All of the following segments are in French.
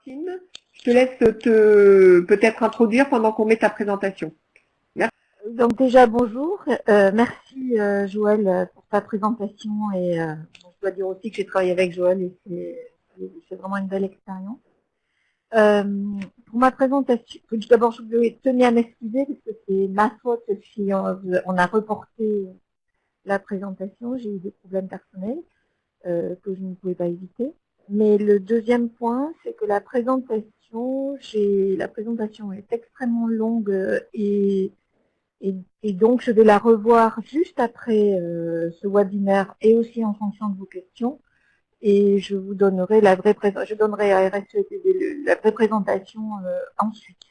Tim, je te laisse peut-être introduire pendant qu'on met ta présentation. Merci. Donc déjà bonjour, merci Joël pour ta présentation et je dois dire aussi que j'ai travaillé avec Joël et c'est vraiment une belle expérience. Pour ma présentation, d'abord je tenais à m'excuser parce que c'est ma faute si on a reporté la présentation, j'ai eu des problèmes personnels que je ne pouvais pas éviter. Mais le deuxième point, c'est que la présentation est extrêmement longue et donc, je vais la revoir juste après ce webinaire et aussi en fonction de vos questions. Et je vous donnerai je donnerai à RSETV la vraie présentation ensuite.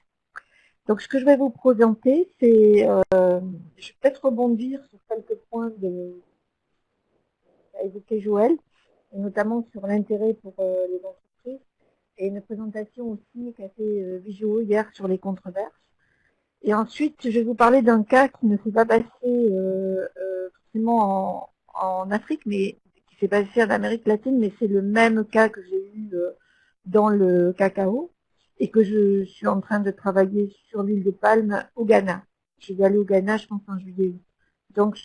Donc, ce que je vais vous présenter, c'est, je vais peut-être rebondir sur quelques points qu'a évoqué Joël, et notamment sur l'intérêt pour les entreprises, et une présentation aussi qu'a fait Vigio hier sur les controverses. Et ensuite, je vais vous parler d'un cas qui ne s'est pas passé forcément en Afrique, mais qui s'est passé en Amérique latine, mais c'est le même cas que j'ai eu dans le cacao et que je suis en train de travailler sur l'île de Palme au Ghana. Je vais aller au Ghana, je pense, en juillet. Donc,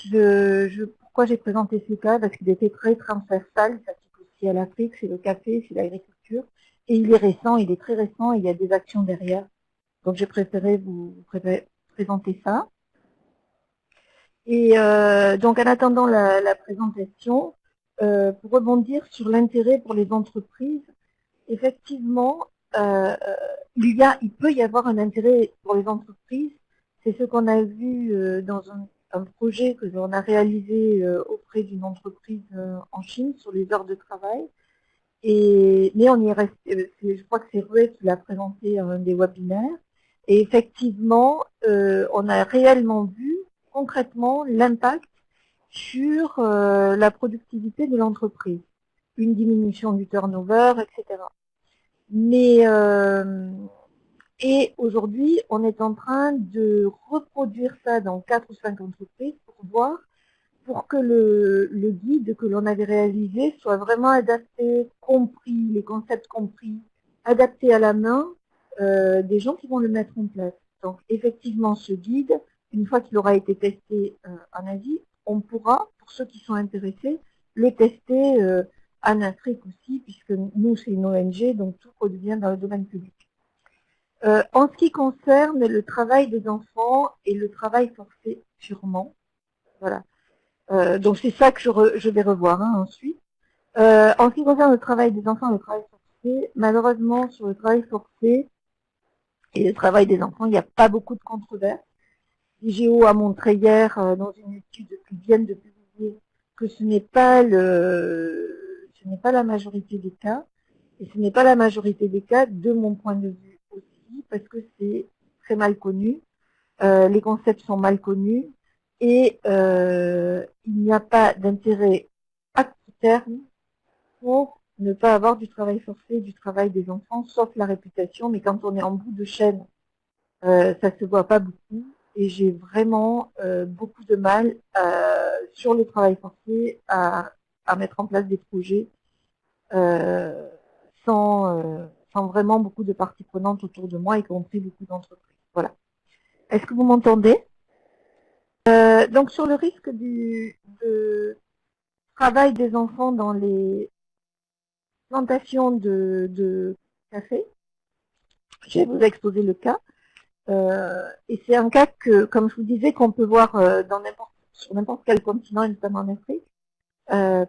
pourquoi j'ai présenté ce cas? Parce qu'il était très transversal, ça s'applique aussi à l'Afrique, c'est le café, c'est l'agriculture, et il est récent, il est très récent, et il y a des actions derrière. Donc, j'ai préféré vous présenter ça. Et donc, en attendant la présentation, pour rebondir sur l'intérêt pour les entreprises, effectivement, il peut y avoir un intérêt pour les entreprises. C'est ce qu'on a vu dans un projet que l'on a réalisé auprès d'une entreprise en Chine sur les heures de travail. Mais on y est resté, je crois que c'est Rué qui l'a présenté à un des webinaires. Et effectivement, on a réellement vu concrètement l'impact sur la productivité de l'entreprise. Une diminution du turnover, etc. Mais et aujourd'hui, on est en train de reproduire ça dans 4 ou 5 entreprises pour que le guide que l'on avait réalisé soit vraiment adapté, compris, les concepts compris, adapté à la main des gens qui vont le mettre en place. Donc effectivement, ce guide, une fois qu'il aura été testé en Asie, on pourra, pour ceux qui sont intéressés, le tester en Afrique aussi, puisque nous, c'est une ONG, donc tout redevient dans le domaine public. En ce qui concerne le travail des enfants et le travail forcé purement, voilà. Donc c'est ça que je vais revoir ensuite. En ce qui concerne le travail des enfants et le travail forcé, malheureusement sur le travail forcé et le travail des enfants, il n'y a pas beaucoup de controverses. IGO a montré hier dans une étude qu'ils viennent de publier que ce n'est pas la majorité des cas, et ce n'est pas la majorité des cas de mon point de vue aussi, parce que c'est très mal connu, les concepts sont mal connus, et il n'y a pas d'intérêt à court terme pour ne pas avoir du travail forcé, du travail des enfants, sauf la réputation, mais quand on est en bout de chaîne, ça se voit pas beaucoup, et j'ai vraiment beaucoup de mal sur le travail forcé à mettre en place des projets sans vraiment beaucoup de parties prenantes autour de moi, y compris beaucoup d'entreprises. Voilà. Est-ce que vous m'entendez? Donc sur le risque de travail des enfants dans les plantations de café, je vais vous exposer le cas. Et c'est un cas que, comme je vous disais, qu'on peut voir sur n'importe quel continent, et notamment en Afrique,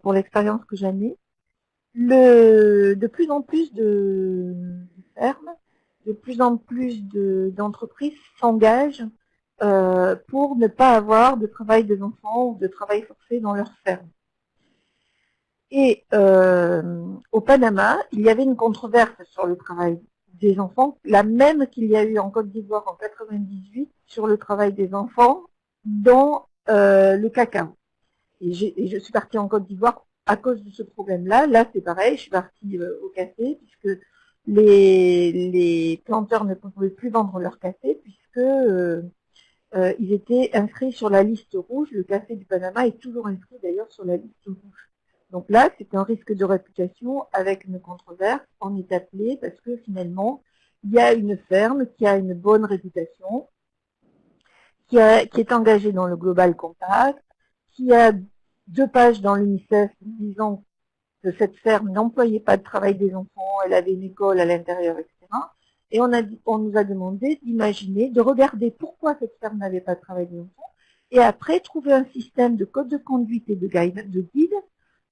pour l'expérience que j'en ai. De plus en plus de fermes, de plus en plus d'entreprises s'engagent pour ne pas avoir de travail des enfants ou de travail forcé dans leurs fermes. Et au Panama, il y avait une controverse sur le travail des enfants, la même qu'il y a eu en Côte d'Ivoire en 98 sur le travail des enfants dans le cacao. Et je suis partie en Côte d'Ivoire à cause de ce problème-là. Là, c'est pareil, je suis partie au café, puisque les planteurs ne pouvaient plus vendre leur café, puisque ils étaient inscrits sur la liste rouge. Le café du Panama est toujours inscrit d'ailleurs sur la liste rouge. Donc là, c'est un risque de réputation avec une controverse. On est appelé parce que finalement, il y a une ferme qui a une bonne réputation, qui est engagée dans le Global Compact, qui a 2 pages dans l'UNICEF disant que cette ferme n'employait pas de travail des enfants, elle avait une école à l'intérieur, etc. Et on nous a demandé d'imaginer, de regarder pourquoi cette ferme n'avait pas de travail des enfants, et après trouver un système de code de conduite et de guide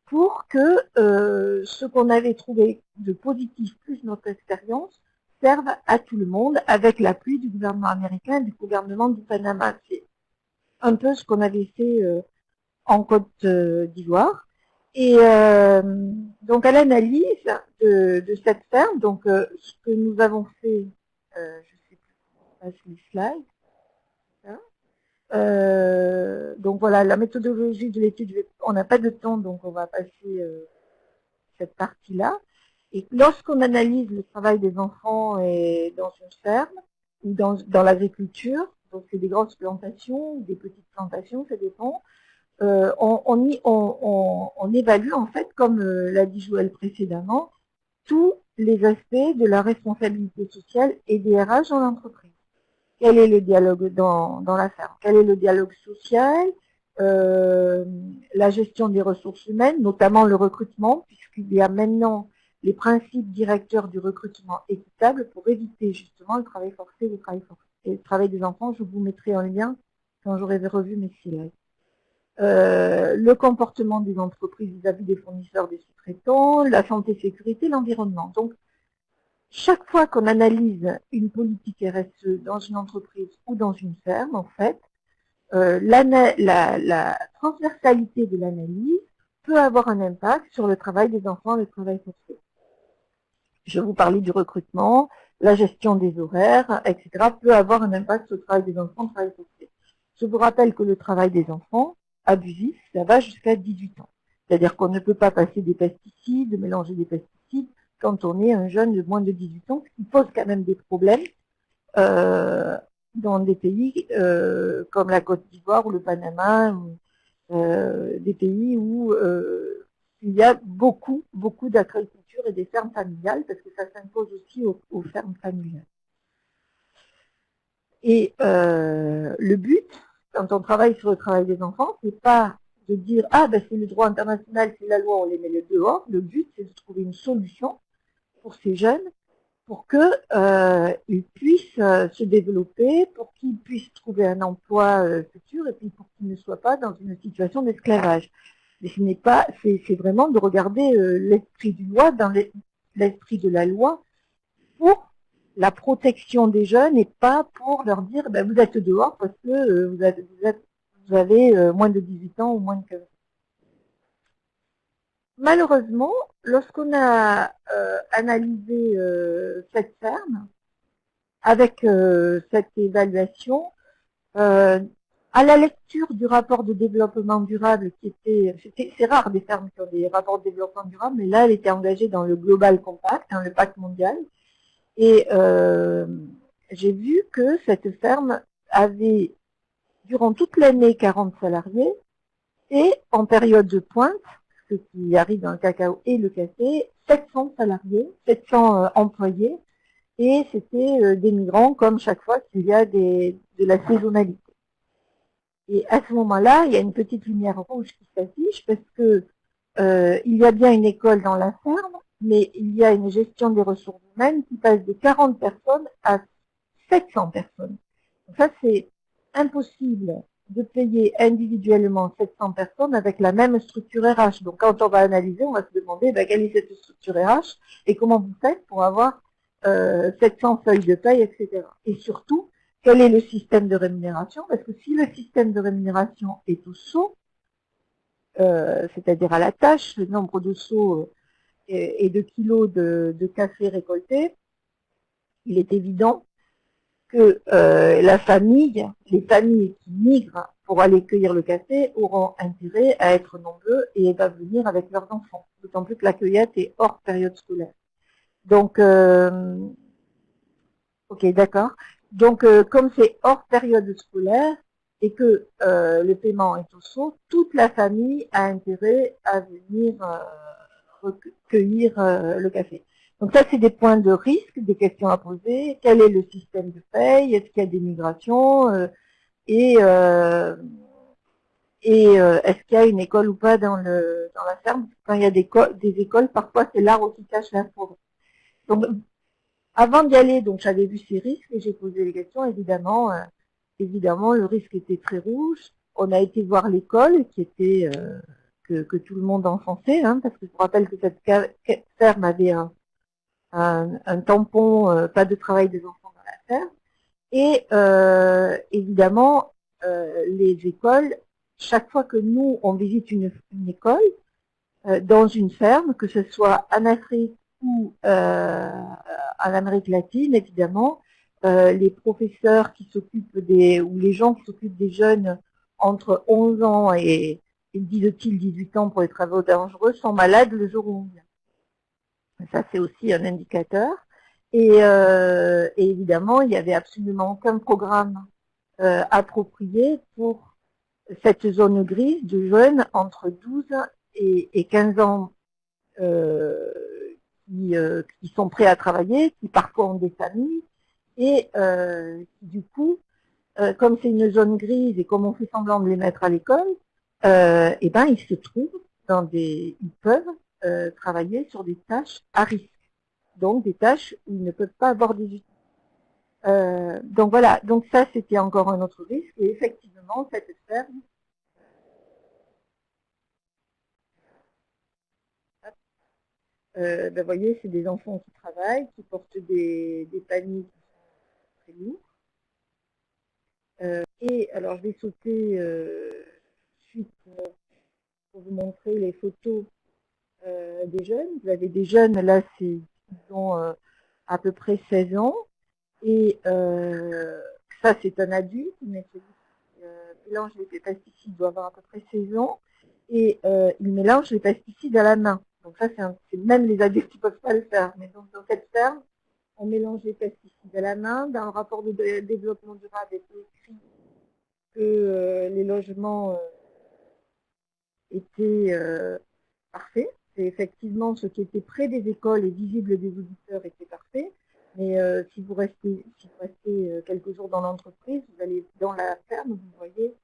pour que ce qu'on avait trouvé de positif plus notre expérience serve à tout le monde avec l'appui du gouvernement américain et du gouvernement du Panama. C'est un peu ce qu'on avait fait en Côte d'Ivoire. Et donc à l'analyse de cette ferme, donc ce que nous avons fait, je ne sais plus comment on passe les slides. Donc voilà, la méthodologie de l'étude, on n'a pas de temps, donc on va passer cette partie-là. Et lorsqu'on analyse le travail des enfants dans une ferme ou dans l'agriculture, donc c'est des grosses plantations ou des petites plantations, ça dépend, on évalue en fait, comme l'a dit Joël précédemment, tous les aspects de la responsabilité sociale et des RH dans l'entreprise. Quel est le dialogue dans la ferme? Quel est le dialogue social? La gestion des ressources humaines, notamment le recrutement, puisqu'il y a maintenant les principes directeurs du recrutement équitable pour éviter justement le travail forcé, et le travail des enfants. Je vous mettrai en lien quand j'aurai revu mes slides. Le comportement des entreprises vis-à-vis des fournisseurs, des sous-traitants, la santé, sécurité, l'environnement. Donc, chaque fois qu'on analyse une politique RSE dans une entreprise ou dans une ferme, en fait, la transversalité de l'analyse peut avoir un impact sur le travail des enfants et le travail forcé. Je vous parlais du recrutement, la gestion des horaires, etc. peut avoir un impact sur le travail des enfants et le travail forcé. Je vous rappelle que le travail des enfants abusif, ça va jusqu'à 18 ans. C'est-à-dire qu'on ne peut pas passer des pesticides, mélanger des pesticides quand on est un jeune de moins de 18 ans, ce qui pose quand même des problèmes dans des pays comme la Côte d'Ivoire ou le Panama, ou, des pays où il y a beaucoup d'agriculture et des fermes familiales, parce que ça s'impose aussi aux fermes familiales. Et le but, quand on travaille sur le travail des enfants, c'est pas de dire « Ah, ben c'est le droit international, c'est la loi, on les met dehors ». Le but, c'est de trouver une solution pour ces jeunes, pour qu'ils puissent se développer, pour qu'ils puissent trouver un emploi futur, et puis pour qu'ils ne soient pas dans une situation d'esclavage. Mais ce n'est pas, c'est vraiment de regarder l'esprit du loi, dans l'esprit de la loi, pour la protection des jeunes et pas pour leur dire ben, vous êtes dehors parce que vous avez moins de 18 ans ou moins de 15 ans. Malheureusement, lorsqu'on a analysé cette ferme, avec cette évaluation, à la lecture du rapport de développement durable, c'est rare des fermes qui ont des rapports de développement durable, mais là, elle était engagée dans le Global Compact, le pacte mondial, et j'ai vu que cette ferme avait, durant toute l'année, 40 salariés, et en période de pointe, ce qui arrive dans le cacao et le café, 700 salariés, 700 employés, et c'était des migrants comme chaque fois qu'il y a de la saisonnalité. Et à ce moment-là, il y a une petite lumière rouge qui s'affiche parce que il y a bien une école dans la ferme, mais il y a une gestion des ressources humaines qui passe de 40 personnes à 700 personnes. Donc ça, c'est impossible de payer individuellement 700 personnes avec la même structure RH. Donc quand on va analyser, on va se demander ben, quelle est cette structure RH et comment vous faites pour avoir 700 feuilles de paye, etc. Et surtout, quel est le système de rémunération? Parce que si le système de rémunération est au seau, c'est-à-dire à la tâche, le nombre de seaux et de kilos de café récoltés, il est évident que les familles qui migrent pour aller cueillir le café auront intérêt à être nombreux et à venir avec leurs enfants, d'autant plus que la cueillette est hors période scolaire. Donc, ok, d'accord. Donc, comme c'est hors période scolaire, et que le paiement est au saut, toute la famille a intérêt à venir recueillir le café. Donc ça, c'est des points de risque, des questions à poser. Quel est le système de paye? Est-ce qu'il y a des migrations? Et est-ce qu'il y a une école ou pas dans la ferme? Quand il y a des écoles, parfois c'est l'arbre qui cache la forêt. Donc, avant d'y aller, donc j'avais vu ces risques et j'ai posé les questions. Évidemment, le risque était très rouge. On a été voir l'école qui était que tout le monde enfonçait, hein, parce que je vous rappelle que cette ferme avait un tampon, pas de travail des enfants dans la ferme. Et évidemment, les écoles, chaque fois que nous, on visite une école, dans une ferme, que ce soit en Afrique ou en Amérique latine, évidemment, les professeurs qui s'occupent ou les gens qui s'occupent des jeunes entre 11 ans et disent-ils 18 ans pour les travaux dangereux sont malades le jour où on vient. Ça, c'est aussi un indicateur. Et évidemment, il n'y avait absolument aucun programme approprié pour cette zone grise de jeunes entre 12 et 15 ans qui sont prêts à travailler, qui parfois ont des familles, et qui du coup, comme c'est une zone grise et comme on fait semblant de les mettre à l'école, et ben ils se trouvent ils peuvent travailler sur des tâches à risque, donc des tâches où ils ne peuvent pas avoir des outils. Donc voilà, donc ça c'était encore un autre risque, et effectivement cette ferme vous voyez, c'est des enfants qui travaillent, qui portent des paniers qui sont très lourds. Et alors, je vais sauter suite pour vous montrer les photos des jeunes. Vous avez des jeunes, là, ils ont à peu près 16 ans. Et ça, c'est un adulte, mais celui qui mélange les pesticides doit avoir à peu près 16 ans. Et il mélange les pesticides à la main. Donc ça, c'est même les adultes qui ne peuvent pas le faire. Mais donc, dans cette ferme, on mélange les pesticides à la main. Dans le rapport de développement durable, il est écrit que les logements étaient parfaits. C'est effectivement ce qui était près des écoles et visible des auditeurs était parfait. Mais si vous restez quelques jours dans l'entreprise, vous allez dans la ferme, vous voyez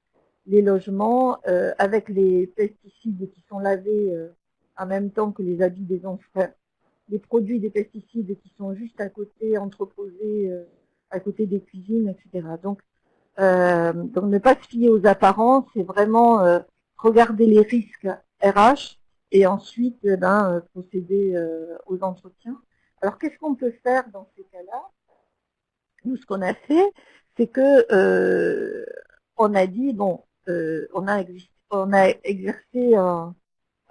les logements avec les pesticides qui sont lavés en même temps que les habits des enfants, les produits des pesticides qui sont juste à côté, entreposés à côté des cuisines, etc. Donc ne pas se fier aux apparences, c'est vraiment regarder les risques RH et ensuite procéder aux entretiens. Alors qu'est-ce qu'on peut faire dans ces cas-là? Nous, ce qu'on a fait, c'est que on a dit, bon, on a exercé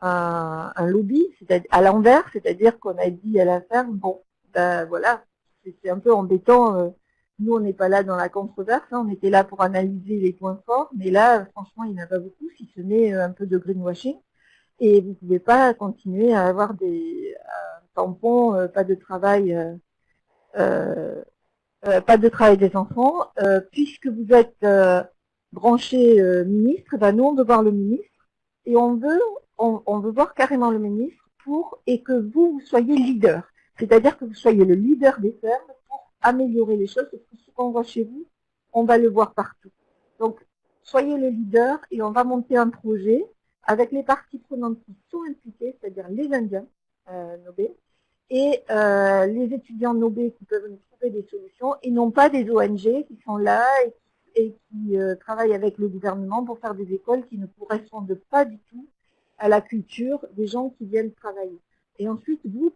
un lobby, c'est-à-dire à l'envers, c'est-à-dire qu'on a dit à la ferme, bon, ben voilà, c'est un peu embêtant. Nous, on n'est pas là dans la controverse, hein, on était là pour analyser les points forts, mais là, franchement, il n'y en a pas beaucoup, si ce n'est un peu de greenwashing. Et vous ne pouvez pas continuer à avoir des tampons, pas de travail des enfants, puisque vous êtes branché ministre, ben nous on veut voir le ministre et on veut voir carrément le ministre et que vous soyez leader, c'est-à-dire que vous soyez le leader des fermes pour améliorer les choses, parce que ce qu'on voit chez vous, on va le voir partout. Donc soyez le leader et on va monter un projet avec les parties prenantes qui sont impliquées, c'est-à-dire les Indiens Nobé, et les étudiants Nobé qui peuvent nous trouver des solutions et non pas des ONG qui sont là et qui travaillent avec le gouvernement pour faire des écoles qui ne correspondent pas du tout à la culture des gens qui viennent travailler. Et ensuite, vous,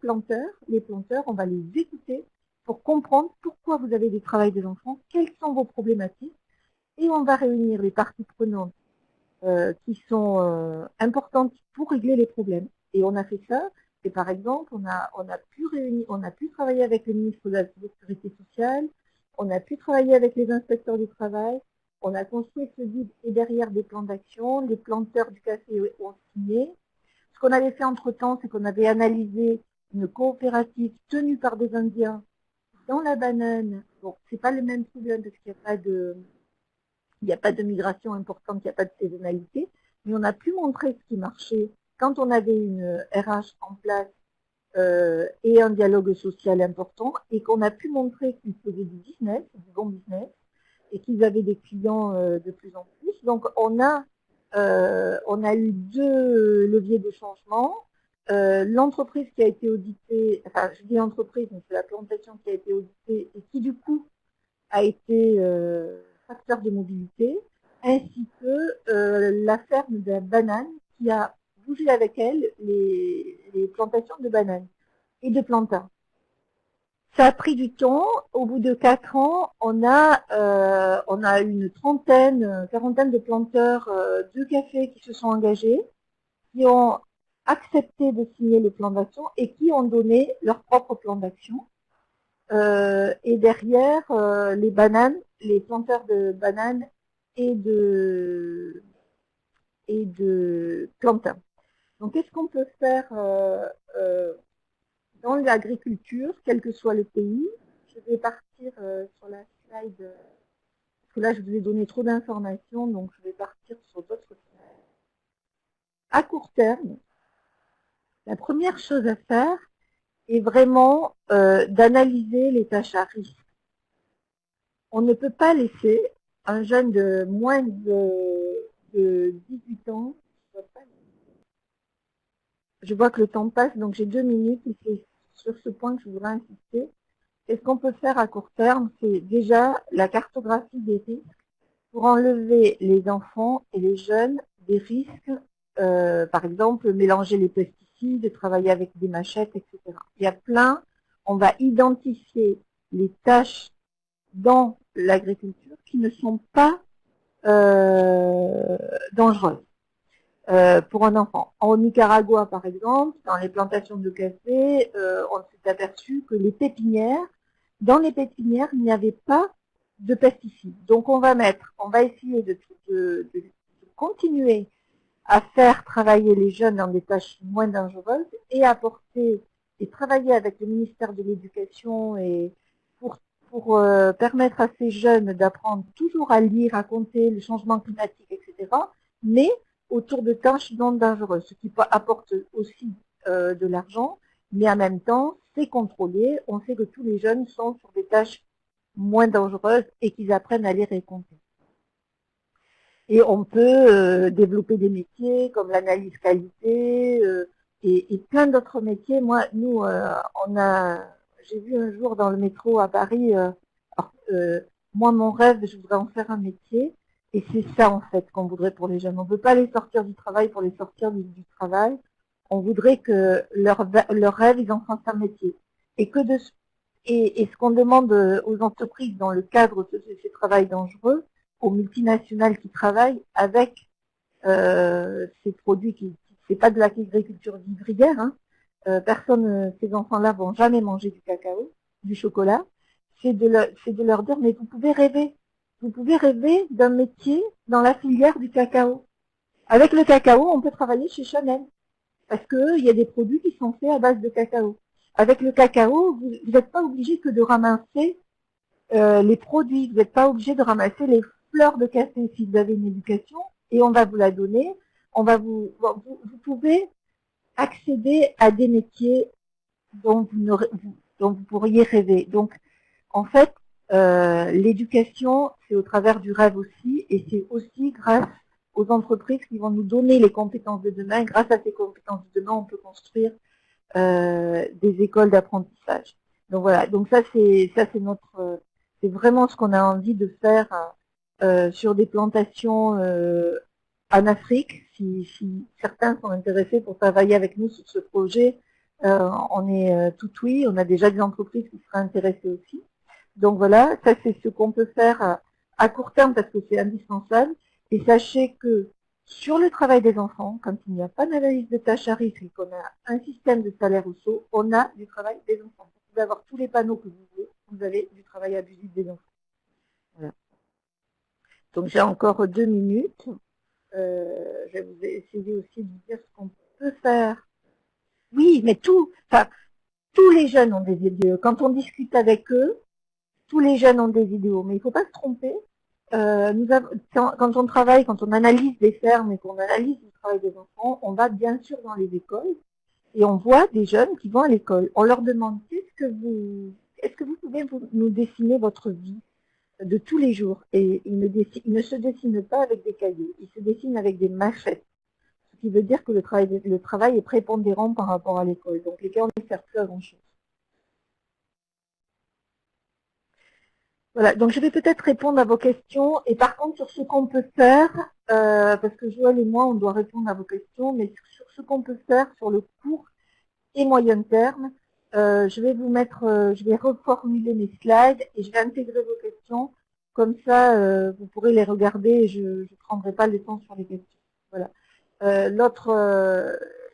les planteurs, on va les écouter pour comprendre pourquoi vous avez des travails des enfants, quelles sont vos problématiques, et on va réunir les parties prenantes qui sont importantes pour régler les problèmes. Et on a fait ça. Et par exemple, on a pu travailler avec le ministre de la Sécurité sociale, on a pu travailler avec les inspecteurs du travail, on a construit ce guide et derrière des plans d'action, les planteurs du café ont signé. Ce qu'on avait fait entre-temps, c'est qu'on avait analysé une coopérative tenue par des Indiens dans la banane. Bon, c'est pas le même problème parce qu'il n'y a pas il n'y a pas de migration importante, il n'y a pas de saisonnalité, mais on a pu montrer ce qui marchait quand on avait une RH en place et un dialogue social important, et qu'on a pu montrer qu'ils faisaient du business, du bon business, et qu'ils avaient des clients de plus en plus. Donc on a eu 2 leviers de changement. L'entreprise qui a été auditée, enfin je dis entreprise, mais c'est la plantation qui a été auditée et qui du coup a été facteur de mobilité, ainsi que la ferme de la banane qui a bougé avec elle les plantations de bananes et de plantains. Ça a pris du temps. Au bout de 4 ans, on a une quarantaine de planteurs de café qui se sont engagés, qui ont accepté de signer le plan d'action et qui ont donné leur propre plan d'action. Et derrière, les planteurs de bananes et de plantains. Donc, qu'est-ce qu'on peut faire dans l'agriculture, quel que soit le pays? Je vais partir sur la slide, parce que là, je vous ai donné trop d'informations, donc je vais partir sur d'autres slides. À court terme, la première chose à faire est vraiment d'analyser les tâches à risque. On ne peut pas laisser un jeune de moins de 18 ans. Je vois que le temps passe, donc j'ai 2 minutes et c'est sur ce point que je voudrais insister. Et ce qu'on peut faire à court terme, c'est déjà la cartographie des risques pour enlever les enfants et les jeunes des risques, par exemple, mélanger les pesticides, travailler avec des machettes, etc. Il y a plein, on va identifier les tâches dans l'agriculture qui ne sont pas dangereuses pour un enfant. En Nicaragua, par exemple, dans les plantations de café, on s'est aperçu que dans les pépinières, il n'y avait pas de pesticides. Donc on va essayer de continuer à faire travailler les jeunes dans des tâches moins dangereuses et apporter et travailler avec le ministère de l'Éducation et pour permettre à ces jeunes d'apprendre toujours à lire, à compter, le changement climatique, etc., mais autour de tâches non dangereuses, ce qui apporte aussi de l'argent, mais en même temps, c'est contrôlé. On sait que tous les jeunes sont sur des tâches moins dangereuses et qu'ils apprennent à lire et compter. Et on peut développer des métiers comme l'analyse qualité et plein d'autres métiers. J'ai vu un jour dans le métro à Paris, moi mon rêve, je voudrais en faire un métier. Et c'est ça en fait qu'on voudrait pour les jeunes. On ne veut pas les sortir du travail pour les sortir du travail. On voudrait que leur rêve, ils en fassent un métier. Et ce qu'on demande aux entreprises dans le cadre de ces travails dangereux, aux multinationales qui travaillent avec ces produits c'est pas de l'agriculture vivrière, hein. Ces enfants-là vont jamais manger du cacao, du chocolat. C'est de leur dire, mais vous pouvez rêver. Vous pouvez rêver d'un métier dans la filière du cacao. Avec le cacao, on peut travailler chez Chanel. Parce qu'il y a des produits qui sont faits à base de cacao. Avec le cacao, vous n'êtes pas obligé que de ramasser les produits. Vous n'êtes pas obligé de ramasser les fleurs de café si vous avez une éducation et on va vous la donner. Vous pouvez accéder à des métiers dont vous pourriez rêver. Donc, en fait, l'éducation, c'est au travers du rêve aussi, et c'est aussi grâce aux entreprises qui vont nous donner les compétences de demain. Grâce à ces compétences de demain, on peut construire des écoles d'apprentissage. Donc voilà, donc c'est vraiment ce qu'on a envie de faire sur des plantations en Afrique. Si certains sont intéressés pour travailler avec nous sur ce projet, on est tout oui, on a déjà des entreprises qui seraient intéressées aussi. Donc voilà, ça c'est ce qu'on peut faire à court terme parce que c'est indispensable. Et sachez que sur le travail des enfants, quand il n'y a pas d'analyse de tâches à risque et qu'on a un système de salaire au saut, on a du travail des enfants. Vous pouvez avoir tous les panneaux que vous voulez, vous avez du travail abusif des enfants. Voilà. Donc j'ai encore 2 minutes. Je vais vous essayer aussi de vous dire ce qu'on peut faire. Oui, mais tous les jeunes ont des idéaux. Quand on discute avec eux, tous les jeunes ont des idéaux. Mais il ne faut pas se tromper. Quand on travaille, quand on analyse des fermes et qu'on analyse le travail des enfants, on va bien sûr dans les écoles et on voit des jeunes qui vont à l'école. On leur demande est-ce que vous pouvez nous dessiner votre vie de tous les jours? Et ils ne se dessinent pas avec des cahiers, ils se dessinent avec des machettes. Ce qui veut dire que le travail est prépondérant par rapport à l'école. Donc l'école ne sert plus à grand chose. Voilà, donc je vais peut-être répondre à vos questions. Et par contre, sur ce qu'on peut faire, parce que Joël et moi, on doit répondre à vos questions, mais sur ce qu'on peut faire sur le court et moyen terme, je vais reformuler mes slides et je vais intégrer vos questions. Comme ça, vous pourrez les regarder et je ne prendrai pas le temps sur les questions. Voilà.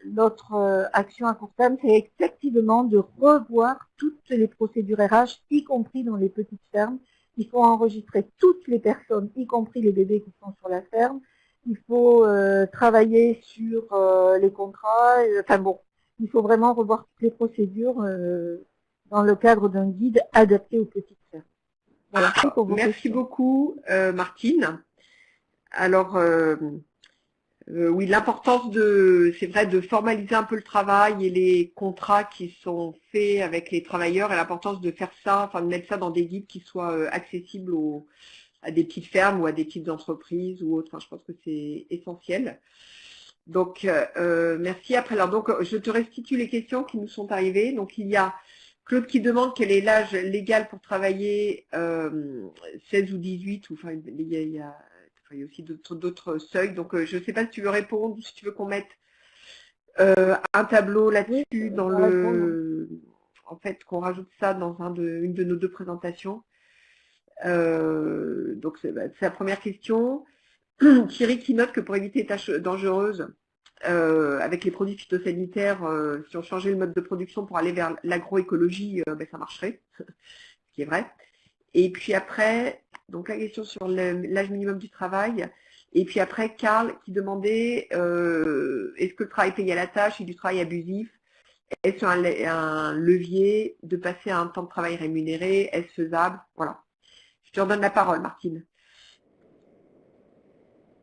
L'autre action à court terme, c'est effectivement de revoir toutes les procédures RH, y compris dans les petites fermes. Il faut enregistrer toutes les personnes, y compris les bébés qui sont sur la ferme. Il faut travailler sur les contrats. Enfin bon, il faut vraiment revoir toutes les procédures dans le cadre d'un guide adapté aux petites fermes. Voilà. Merci beaucoup, Martine. Alors, oui, l'importance c'est vrai, de formaliser un peu le travail et les contrats qui sont faits avec les travailleurs et l'importance de faire ça, enfin de mettre ça dans des guides qui soient accessibles à des petites fermes ou à des petites entreprises ou autres. Enfin, je pense que c'est essentiel. Donc, merci. Après, alors, donc, je te restitue les questions qui nous sont arrivées. Donc, il y a Claude qui demande quel est l'âge légal pour travailler 16 ou 18, ou enfin, il y a aussi d'autres seuils. Donc, je ne sais pas si tu veux répondre ou si tu veux qu'on mette un tableau là-dessus dans en fait, qu'on rajoute ça dans une de nos deux présentations. Donc, c'est la première question. Thierry qui note que pour éviter les tâches dangereuses, avec les produits phytosanitaires, si on changeait le mode de production pour aller vers l'agroécologie, ça marcherait, ce qui est vrai. Et puis après, donc la question sur l'âge minimum du travail. Et puis après, Karl qui demandait est-ce que le travail payé à la tâche est du travail abusif? Est-ce un levier de passer à un temps de travail rémunéré? Est-ce faisable? Voilà. Je te redonne la parole, Martine.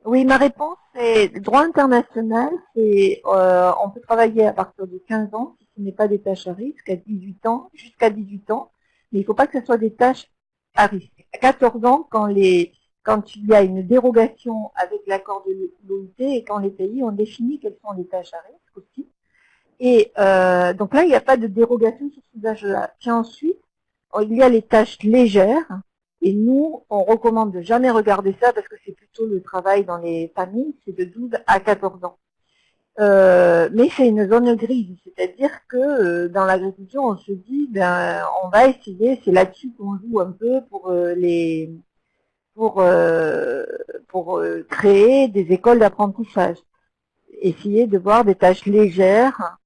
Oui, ma réponse est droit international, c'est on peut travailler à partir de 15 ans si ce n'est pas des tâches à risque, à 18 ans, jusqu'à 18 ans, mais il ne faut pas que ce soit des tâches à risque. À 14 ans, quand il y a une dérogation avec l'accord de l'OIT et quand les pays ont défini quelles sont les tâches à risque aussi. Et donc là, il n'y a pas de dérogation sur ces âges-là. Puis ensuite, il y a les tâches légères. Et nous, on recommande de jamais regarder ça parce que c'est plutôt le travail dans les familles, c'est de 12 à 14 ans. Mais c'est une zone grise, c'est-à-dire que dans l'agriculture, on se dit, on va essayer, c'est là-dessus qu'on joue un peu pour créer des écoles d'apprentissage. Essayer de voir des tâches légères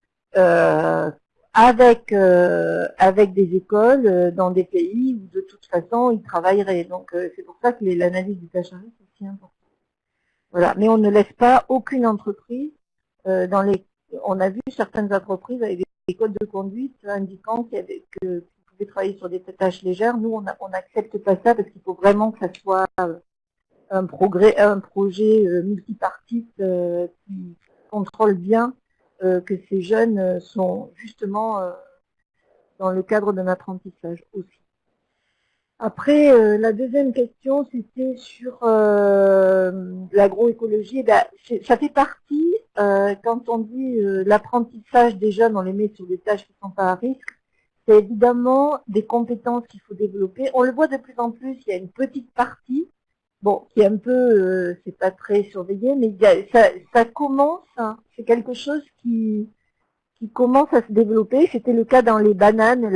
avec des écoles dans des pays où de toute façon ils travailleraient. Donc c'est pour ça que l'analyse du tâches à risque est aussi importante. Voilà, mais on ne laisse pas aucune entreprise on a vu certaines entreprises avec des écoles de conduite indiquant que vous pouvez travailler sur des tâches légères. Nous, on n'accepte pas ça parce qu'il faut vraiment que ça soit un projet multipartite qui contrôle bien que ces jeunes sont justement dans le cadre d'un apprentissage aussi. Après, la deuxième question, c'était sur l'agroécologie. Ça fait partie, quand on dit l'apprentissage des jeunes, on les met sur des tâches qui ne sont pas à risque, c'est évidemment des compétences qu'il faut développer. On le voit de plus en plus, il y a une petite partie, bon, qui est un peu, c'est pas très surveillé, mais ça commence, hein, c'est quelque chose qui commence à se développer. C'était le cas dans les bananes,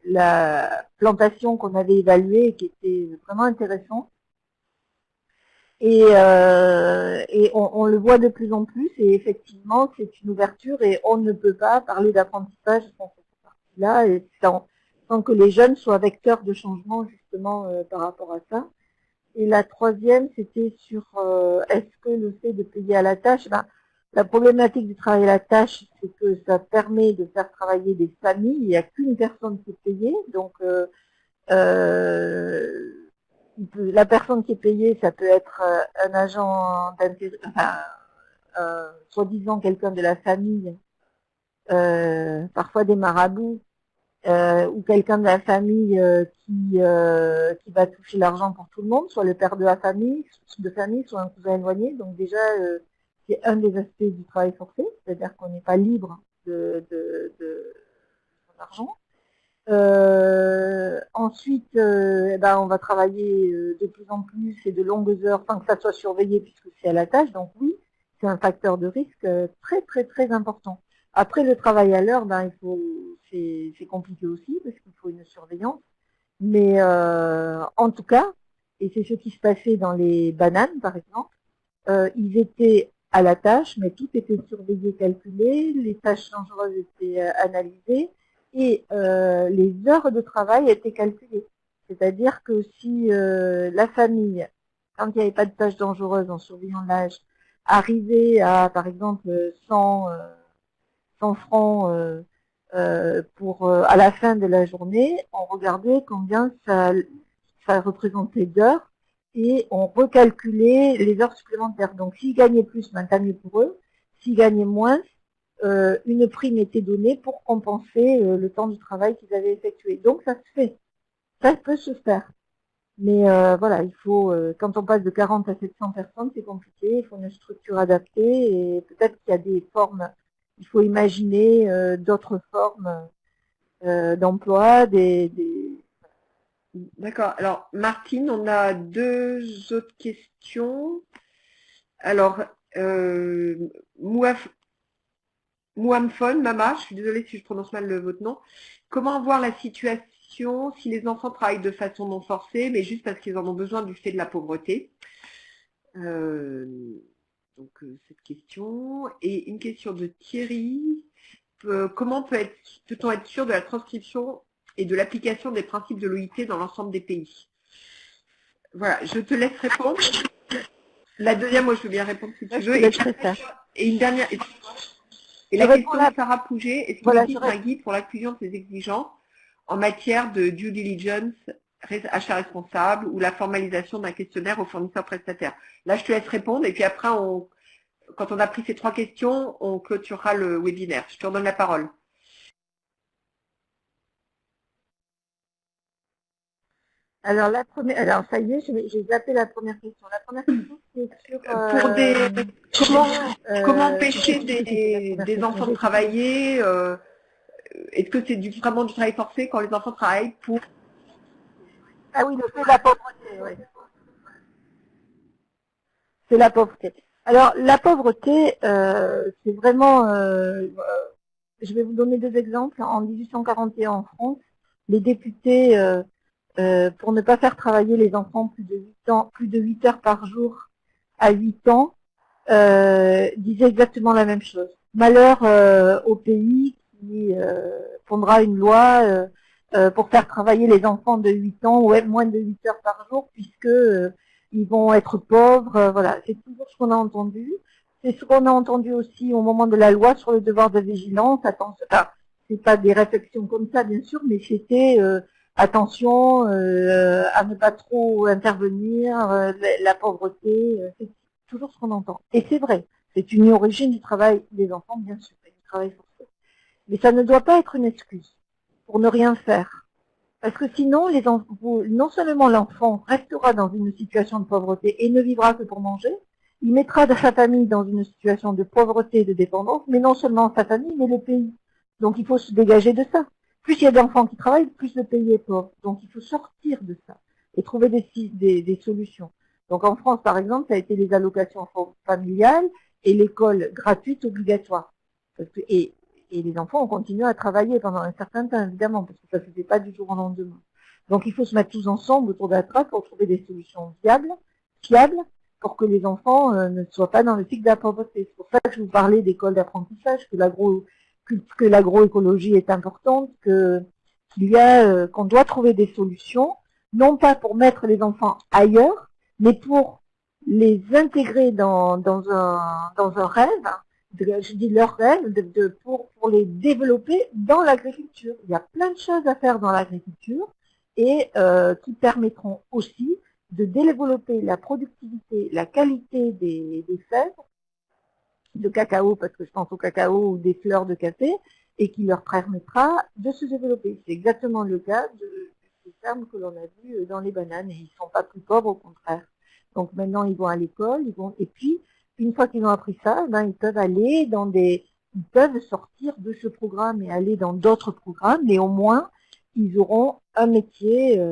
la plantation qu'on avait évaluée qui était vraiment intéressante. Et on le voit de plus en plus et effectivement c'est une ouverture et on ne peut pas parler d'apprentissage sans cette partie-là et sans que les jeunes soient vecteurs de changement justement par rapport à ça. Et la troisième c'était sur est-ce que le fait de payer à la tâche, la problématique du travail à la tâche, c'est que ça permet de faire travailler des familles. Il n'y a qu'une personne qui est payée. Donc, la personne qui est payée, ça peut être un agent d'intérim, enfin, soi-disant quelqu'un de la famille, parfois des marabouts, ou quelqu'un de la famille qui va toucher l'argent pour tout le monde, soit le père de famille, soit un cousin éloigné. Donc déjà, c'est un des aspects du travail forcé, c'est-à-dire qu'on n'est pas libre de son argent. Ensuite, on va travailler de plus en plus et de longues heures sans que ça soit surveillé puisque c'est à la tâche. Donc oui, c'est un facteur de risque très très très important. Après le travail à l'heure, c'est compliqué aussi parce qu'il faut une surveillance. Mais en tout cas, et c'est ce qui se passait dans les bananes par exemple, ils étaient à la tâche, mais tout était surveillé, calculé, les tâches dangereuses étaient analysées et les heures de travail étaient calculées. C'est-à-dire que si la famille, quand il n'y avait pas de tâches dangereuses en surveillant l'âge, arrivait à, par exemple, 100 francs à la fin de la journée, on regardait combien ça représentait d'heures et on recalculait les heures supplémentaires. Donc s'ils gagnaient plus, tant mieux pour eux. S'ils gagnaient moins, une prime était donnée pour compenser le temps du travail qu'ils avaient effectué. Donc ça se fait, ça peut se faire. Mais voilà, il faut, quand on passe de 40 à 700 personnes, c'est compliqué, il faut une structure adaptée et peut-être qu'il y a des formes, il faut imaginer d'autres formes d'emploi, D'accord. Alors, Martine, on a 2 autres questions. Alors, Mouamfon, Mama, je suis désolée si je prononce mal votre nom. Comment voir la situation si les enfants travaillent de façon non forcée, mais juste parce qu'ils en ont besoin du fait de la pauvreté? Donc, cette question. Et une question de Thierry. Comment peut-on être sûr de la transcription et de l'application des principes de l'OIT dans l'ensemble des pays? Voilà, je te laisse répondre. La deuxième, moi je veux bien répondre si tu veux. Et une dernière. Et la question de Sarah Pouget, est-ce qu'il existe un guide pour l'inclusion de ces exigences en matière de due diligence, achat responsable ou la formalisation d'un questionnaire aux fournisseurs prestataires? Là, je te laisse répondre et puis après, quand on a pris ces 3 questions, on clôturera le webinaire. Je te redonne la parole. Alors ça y est, j'ai zappé la première question. La première question, c'est sur comment empêcher des enfants de travailler. Est-ce que c'est vraiment du travail forcé quand les enfants travaillent pour... Ah oui, le fait de la pauvreté, oui. C'est la pauvreté. Alors, la pauvreté, c'est vraiment... je vais vous donner 2 exemples. En 1841, en France, les députés, pour ne pas faire travailler les enfants plus de 8 heures par jour à 8 ans, disaient exactement la même chose. Malheur au pays qui pondra une loi pour faire travailler les enfants de 8 ans ou moins de 8 heures par jour, puisque ils vont être pauvres. Voilà, c'est toujours ce qu'on a entendu. C'est ce qu'on a entendu aussi au moment de la loi sur le devoir de vigilance. Attention, c'est pas des réflexions comme ça, bien sûr, mais c'était attention à ne pas trop intervenir, la pauvreté, c'est toujours ce qu'on entend. Et c'est vrai, c'est une origine du travail des enfants, bien sûr, du travail forcé. Mais ça ne doit pas être une excuse pour ne rien faire. Parce que sinon, non seulement l'enfant restera dans une situation de pauvreté et ne vivra que pour manger, il mettra sa famille dans une situation de pauvreté et de dépendance, mais non seulement sa famille, mais le pays. Donc il faut se dégager de ça. Plus il y a d'enfants qui travaillent, plus le pays est pauvre. Donc il faut sortir de ça et trouver des solutions. Donc en France, par exemple, ça a été les allocations familiales et l'école gratuite obligatoire. Et les enfants ont continué à travailler pendant un certain temps, évidemment, parce que ça ne se fait pas du jour au lendemain. Donc il faut se mettre tous ensemble autour de la table pour trouver des solutions fiables, pour que les enfants ne soient pas dans le cycle de la pauvreté. C'est pour ça que je vous parlais d'école d'apprentissage, que l'agroécologie est importante, qu'on doit trouver des solutions, non pas pour mettre les enfants ailleurs, mais pour les intégrer dans un rêve, je dis leur rêve, pour les développer dans l'agriculture. Il y a plein de choses à faire dans l'agriculture et qui permettront aussi de développer la productivité, la qualité des fèves de cacao, parce que je pense au cacao ou des fleurs de café, et qui leur permettra de se développer. C'est exactement le cas des fermes que l'on a vues dans les bananes, et ils ne sont pas plus pauvres, au contraire. Donc maintenant, ils vont à l'école, et puis, une fois qu'ils ont appris ça, ben, ils peuvent aller ils peuvent sortir de ce programme et aller dans d'autres programmes, mais au moins, ils auront un métier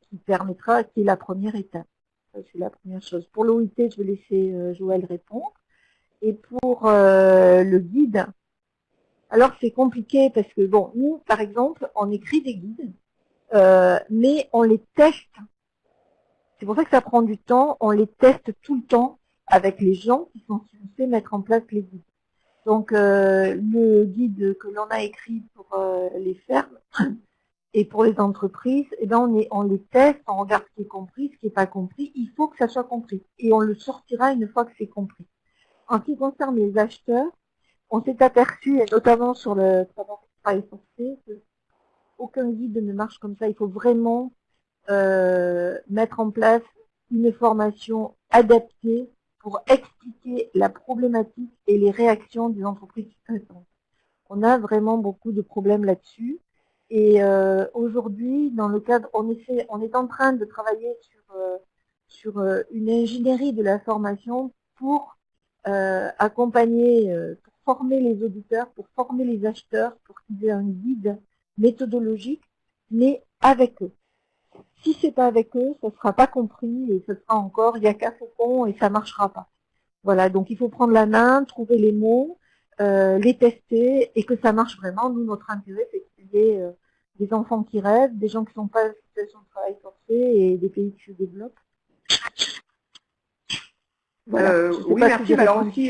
qui permettra, qui est la première étape. C'est la première chose. Pour l'OIT, je vais laisser Joël répondre. Et pour le guide, alors c'est compliqué parce que, bon, nous, par exemple, on écrit des guides, mais on les teste. C'est pour ça que ça prend du temps. On les teste tout le temps avec les gens qui sont censés mettre en place les guides. Donc, le guide que l'on a écrit pour les fermes et pour les entreprises, eh ben on les teste, on regarde ce qui est compris, ce qui n'est pas compris. Il faut que ça soit compris. Et on le sortira une fois que c'est compris. En ce qui concerne les acheteurs, on s'est aperçu, et notamment sur le travail forcé, qu'aucun guide ne marche comme ça. Il faut vraiment mettre en place une formation adaptée pour expliquer la problématique et les réactions des entreprises sous-traitantes. On a vraiment beaucoup de problèmes là-dessus. Et aujourd'hui, dans le cadre, on est en train de travailler sur une ingénierie de la formation pour accompagner, pour former les auditeurs, pour former les acheteurs, pour qu'ils aient un guide méthodologique, mais avec eux. Si c'est pas avec eux, ça ne sera pas compris et ce sera encore, il y a qu'à faucon et ça marchera pas. Voilà, donc il faut prendre la main, trouver les mots, les tester et que ça marche vraiment. Nous, notre intérêt, c'est qu'il y ait des enfants qui rêvent, des gens qui ne sont pas en situation de travail forcé et des pays qui se développent. Voilà. Oui, merci. Alors aussi,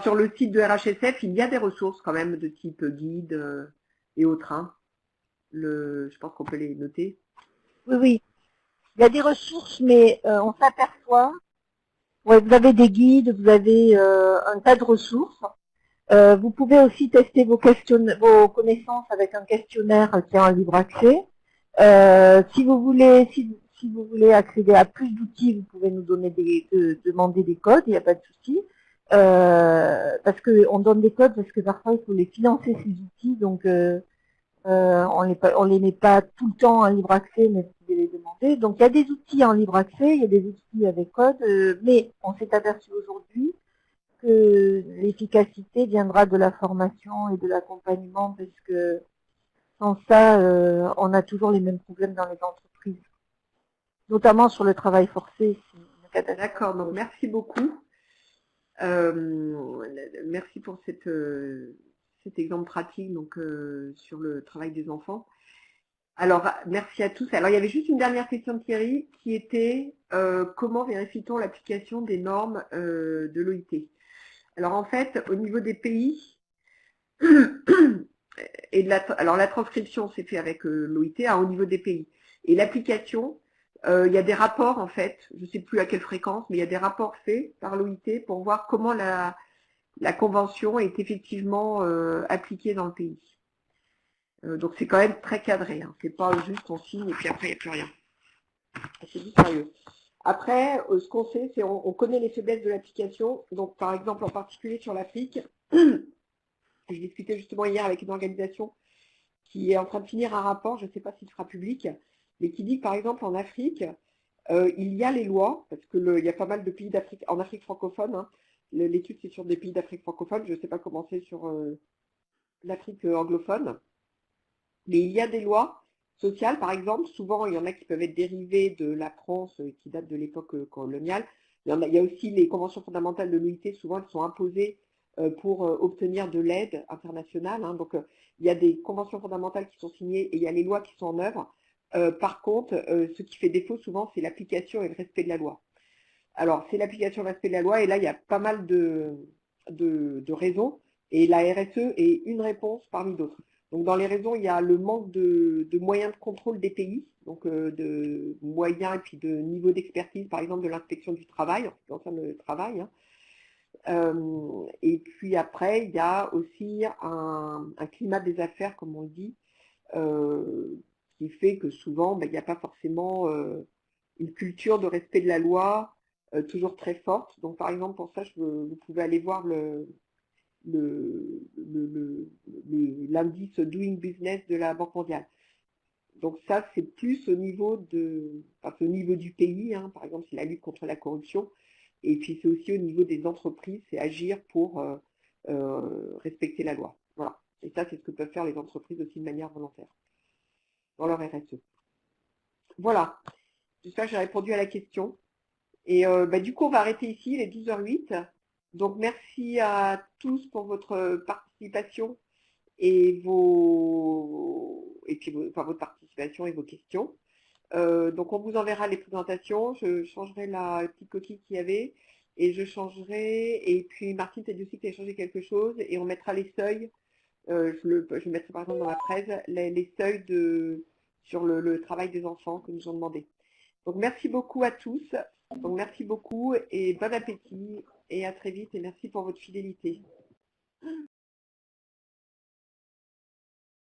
sur le site de RHSF, il y a des ressources quand même de type guide et autres. Hein. Je pense qu'on peut les noter. Oui, oui. Il y a des ressources, mais on s'aperçoit. Ouais, vous avez des guides, vous avez un tas de ressources. Vous pouvez aussi tester vos connaissances avec un questionnaire qui est en libre accès. Si vous voulez accéder à plus d'outils, vous pouvez nous donner demander des codes, il n'y a pas de souci. Parce qu'on donne des codes parce que parfois il faut les financer ces outils, donc on les met pas tout le temps en libre accès, mais vous pouvez les demander. Donc il y a des outils en libre accès, il y a des outils avec code, mais on s'est aperçu aujourd'hui que l'efficacité viendra de la formation et de l'accompagnement, parce que sans ça, on a toujours les mêmes problèmes dans les entreprises, notamment sur le travail forcé. D'accord, donc merci beaucoup. Merci pour cet exemple pratique donc, sur le travail des enfants. Alors, merci à tous. Alors, il y avait juste une dernière question de Thierry qui était comment vérifie-t-on l'application des normes de l'OIT? Alors, en fait, au niveau des pays, alors la transcription s'est fait avec l'OIT au niveau des pays. Et l'application, il y a des rapports en fait, je ne sais plus à quelle fréquence, mais il y a des rapports faits par l'OIT pour voir comment la convention est effectivement appliquée dans le pays. Donc c'est quand même très cadré, hein. C'est pas juste on signe et puis après il n'y a plus rien. C'est du sérieux. Après, ce qu'on sait, c'est on connaît les faiblesses de l'application. Donc par exemple, en particulier sur l'Afrique, je discutais justement hier avec une organisation qui est en train de finir un rapport, je ne sais pas s'il sera public, mais qui dit que par exemple en Afrique, il y a les lois, parce qu'il y a pas mal de pays d'Afrique, en Afrique francophone, hein, l'étude c'est sur des pays d'Afrique francophone, je ne sais pas comment c'est sur l'Afrique anglophone, mais il y a des lois sociales, par exemple, souvent il y en a qui peuvent être dérivées de la France, qui date de l'époque coloniale, il y a aussi les conventions fondamentales de l'OIT, souvent elles sont imposées pour obtenir de l'aide internationale, hein, donc il y a des conventions fondamentales qui sont signées et il y a les lois qui sont en œuvre. Par contre, ce qui fait défaut souvent, c'est l'application et le respect de la loi. Alors, c'est l'application et le respect de la loi, et là, il y a pas mal de raisons, et la RSE est une réponse parmi d'autres. Donc, dans les raisons, il y a le manque de moyens de contrôle des pays, donc de moyens et puis de niveau d'expertise, par exemple, de l'inspection du travail, en ce qui concerne le travail. Hein. Et puis après, il y a aussi un climat des affaires, comme on le dit, qui fait que souvent, il n'y a pas forcément une culture de respect de la loi toujours très forte. Donc par exemple, pour ça, vous pouvez aller voir l'indice Doing Business de la Banque mondiale. Donc ça, c'est plus au niveau au niveau du pays, hein, par exemple, c'est la lutte contre la corruption, et puis c'est aussi au niveau des entreprises, c'est agir pour respecter la loi. Voilà. Et ça, c'est ce que peuvent faire les entreprises aussi de manière volontaire, dans leur RSE. Voilà. J'espère que j'ai répondu à la question. Et du coup, on va arrêter ici, il est 12h08. Donc merci à tous pour votre participation et votre participation et vos questions. Donc on vous enverra les présentations, je changerai la petite coquille qu'il y avait et je changerai, et puis Martine t'a dit aussi que tu as changé quelque chose et on mettra les seuils, je mettrai par exemple dans la presse les seuils sur le travail des enfants que nous ont demandé. Donc merci beaucoup à tous, donc merci beaucoup et bon appétit et à très vite et merci pour votre fidélité.